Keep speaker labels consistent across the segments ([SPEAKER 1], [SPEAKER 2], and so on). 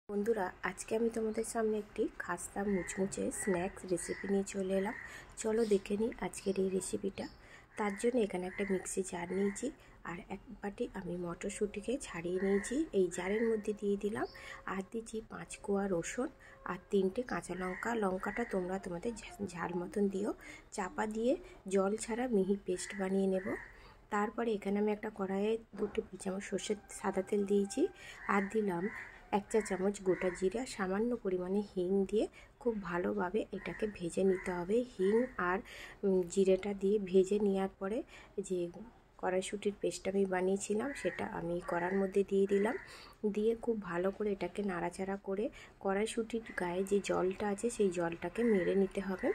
[SPEAKER 1] বন্ধুরা, আজকে আমি তোমাদের সামনে একটি খাস্তা মুচমুচে স্ন্যাক্স রেসিপি নিয়ে চলে এলাম। চলো দেখে নিই আজকের এই রেসিপিটা। তার জন্য এখানে একটা মিক্সি জার নিয়েছি আর এক বাটি আমি মটরশুঁটিকে ছাড়িয়ে নিয়েছি। এই জারের মধ্যে দিয়ে দিলাম আর দিচ্ছি 5 কোয়া রসুন আর 3টে কাঁচা লঙ্কা। লঙ্কাটা তোমরা তোমাদের ঝাল মতন দিও। চাপা দিয়ে জল ছাড়া মিহি পেস্ট বানিয়ে নেব। তারপরে এখানে আমি একটা কড়াইয়ে 2 টেবিল চামচ সর্ষের সাদা তেল দিয়েছি আর দিলাম 1 চা চামচ গোটা জিরা, সামান্য পরিমাণে হিং দিয়ে খুব ভালোভাবে এটাকে ভেজে নিতে হবে। হিং আর জিরেটা দিয়ে ভেজে নেওয়ার পরে যে কড়াইশুঁটির পেস্টটা আমি বানিয়েছিলাম সেটা আমি কড়ার মধ্যে দিয়ে দিলাম। দিয়ে খুব ভালো করে এটাকে নাড়াচাড়া করে কড়াইশুঁটির গায়ে যে জলটা আছে সেই জলটাকে মেরে নিতে হবে।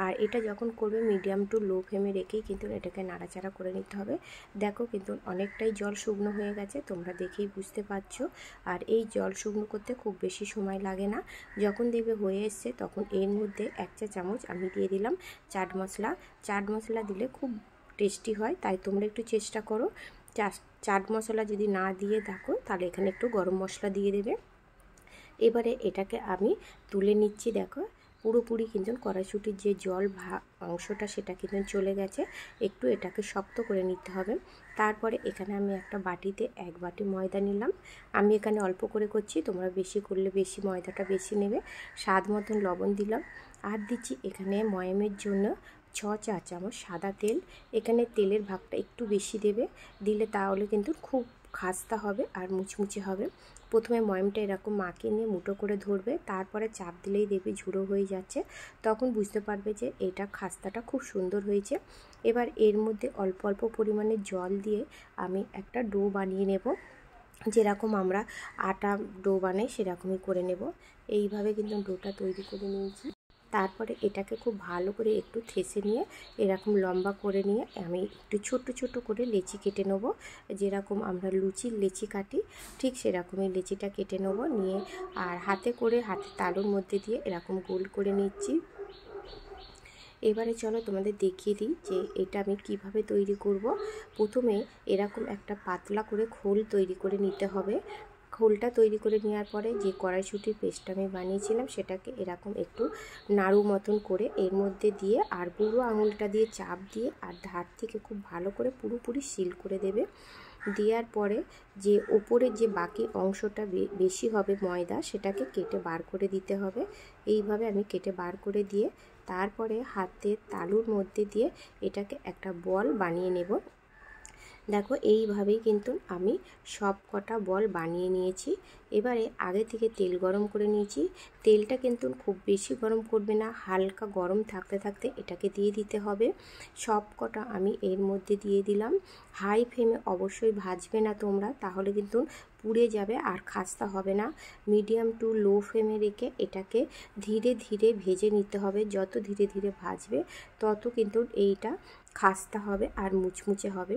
[SPEAKER 1] আর এটা যখন করবে মিডিয়াম টু লো ফ্লেমে রেখেই কিন্তু এটাকে নাড়াচাড়া করে নিতে হবে। দেখো কিন্তু অনেকটাই জল শুকনো হয়ে গেছে, তোমরা দেখেই বুঝতে পারছো। আর এই জল শুকনো করতে খুব বেশি সময় লাগে না। যখন দেখবে হয়ে এসছে তখন এর মধ্যে 1 চা চামচ আমি দিয়ে দিলাম চাট মশলা। চাট মশলা দিলে খুব টেস্টি হয়, তাই তোমরা একটু চেষ্টা করো। চাট মশলা যদি না দিয়ে থাকো তাহলে এখানে একটু গরম মশলা দিয়ে দেবে। এবারে এটাকে আমি তুলে নিচ্ছি। দেখো পুরোপুরি কিন্তু কড়াইশুঁটির যে জল অংশটা সেটা কিন্তু চলে গেছে। একটু এটাকে শক্ত করে নিতে হবে। তারপরে এখানে আমি একটা বাটিতে 1 বাটি ময়দা নিলাম। আমি এখানে অল্প করে করছি, তোমরা বেশি করলে বেশি ময়দাটা বেশি নেবে। স্বাদ মতন লবণ দিলাম আর দিচ্ছি এখানে ময়ামের জন্য 6 চা চামচ সাদা তেল। এখানে তেলের ভাগটা একটু বেশি দেবে, দিলে তাহলে কিন্তু খুব খাস্তা হবে আর মুচমুচে হবে। প্রথমে ময়ামটা এরকম মাখিয়ে নিয়ে মুঠো করে ধরবে, তারপরে চাপ দিলেই দেখবে ঝুড়ো হয়ে যাচ্ছে, তখন বুঝতে পারবে যে এটা খাস্তাটা খুব সুন্দর হয়েছে। এবার এর মধ্যে অল্প অল্প পরিমাণে জল দিয়ে আমি একটা ডো বানিয়ে নেব। যেরকম আমরা আটা ডো বানাই সেরকমই করে নেব। এইভাবে কিন্তু ডোটা তৈরি করে নিয়েছি। তারপরে এটাকে খুব ভালো করে একটু থেসে নিয়ে এরকম লম্বা করে নিয়ে আমি একটু ছোট ছোট করে লেচি কেটে নেব। যেরকম আমরা লুচির লেচি কাটি ঠিক সেরকমই লেচিটা কেটে নেব। নিয়ে আর হাতে তালুর মধ্যে দিয়ে এরকম গোল করে নিচ্ছি। এবারে চলো তোমাদের দেখিয়ে দিই যে এটা আমি কিভাবে তৈরি করব। প্রথমে এরকম একটা পাতলা করে খোল তৈরি করে নিতে হবে। খোলটা তৈরি করে নেওয়ার পরে যে কড়াইশুঁটির পেস্টটা আমি বানিয়েছিলাম সেটাকে এরকম একটু নাড়ু মতন করে এর মধ্যে দিয়ে আর বুড়ো আঙুলটা দিয়ে চাপ দিয়ে আর ধার থেকে খুব ভালো করে পুরোপুরি সিল করে দেবে। দেওয়ার পরে যে ওপরের যে বাকি অংশটা বেশি হবে ময়দা, সেটাকে কেটে বার করে দিতে হবে। এইভাবে আমি কেটে বার করে দিয়ে তারপরে হাতের তালুর মধ্যে দিয়ে এটাকে একটা বল বানিয়ে নেব। দেখো এইভাবেই কিন্তু আমি সব কটা বল বানিয়ে নিয়েছি। এবারে আগে থেকে তেল গরম করে নিয়েছি। তেলটা কিন্তু খুব বেশি গরম করবে না, হালকা গরম থাকতে থাকতে এটাকে দিয়ে দিতে হবে। সব কটা আমি এর মধ্যে দিয়ে দিলাম। হাই ফ্লেমে অবশ্যই ভাজবে না তোমরা, তাহলে কিন্তু পুড়ে যাবে আর খাস্তা হবে না। মিডিয়াম টু লো ফ্লেমে রেখে এটাকে ধীরে ধীরে ভেজে নিতে হবে। যত ধীরে ধীরে ভাজবে তত কিন্তু এইটা খাস্তা হবে আর মুচমুচে হবে।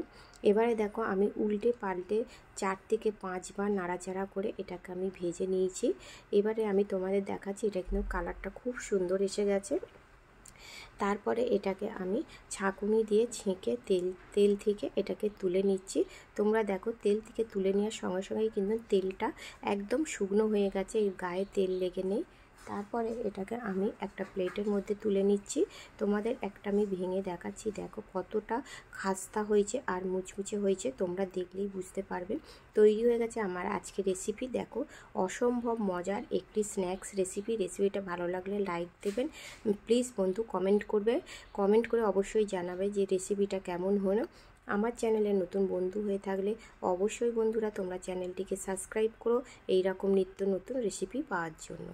[SPEAKER 1] এবারে দেখো আমি উল্টে পাল্টে 4 থেকে 5 বার নাড়াচাড়া করে এটাকে আমি ভেজে নিয়েছি। এবারে আমি তোমাদের দেখাচ্ছি, এটা কিন্তু কালারটা খুব সুন্দর এসে গেছে। তারপরে এটাকে আমি ছাঁকুনি দিয়ে ছেঁকে তেল থেকে এটাকে তুলে নিচ্ছি। তোমরা দেখো তেল থেকে তুলে নেওয়ার সঙ্গে সঙ্গেই কিন্তু তেলটা একদম শুকনো হয়ে গেছে, এর গায়ে তেল লেগে নেই। তারপরে এটাকে আমি একটা প্লেটের মধ্যে তুলে নিচ্ছি। তোমাদের একটা আমি ভেঙে দেখাচ্ছি, দেখো কতটা খাস্তা হয়েছে আর মুচমুচে হয়েছে, তোমরা দেখলেই বুঝতে পারবে। তৈরি হয়ে গেছে আমার আজকের রেসিপি। দেখো অসম্ভব মজার একটি স্ন্যাক্স রেসিপি। রেসিপিটা ভালো লাগলে লাইক দেবেন প্লিজ বন্ধু, কমেন্ট করে অবশ্যই জানাবে যে রেসিপিটা কেমন হলো। আমার চ্যানেলে নতুন বন্ধু হয়ে থাকলে অবশ্যই বন্ধুরা তোমরা চ্যানেলটিকে সাবস্ক্রাইব করো এইরকম নিত্য নতুন রেসিপি পাওয়ার জন্য।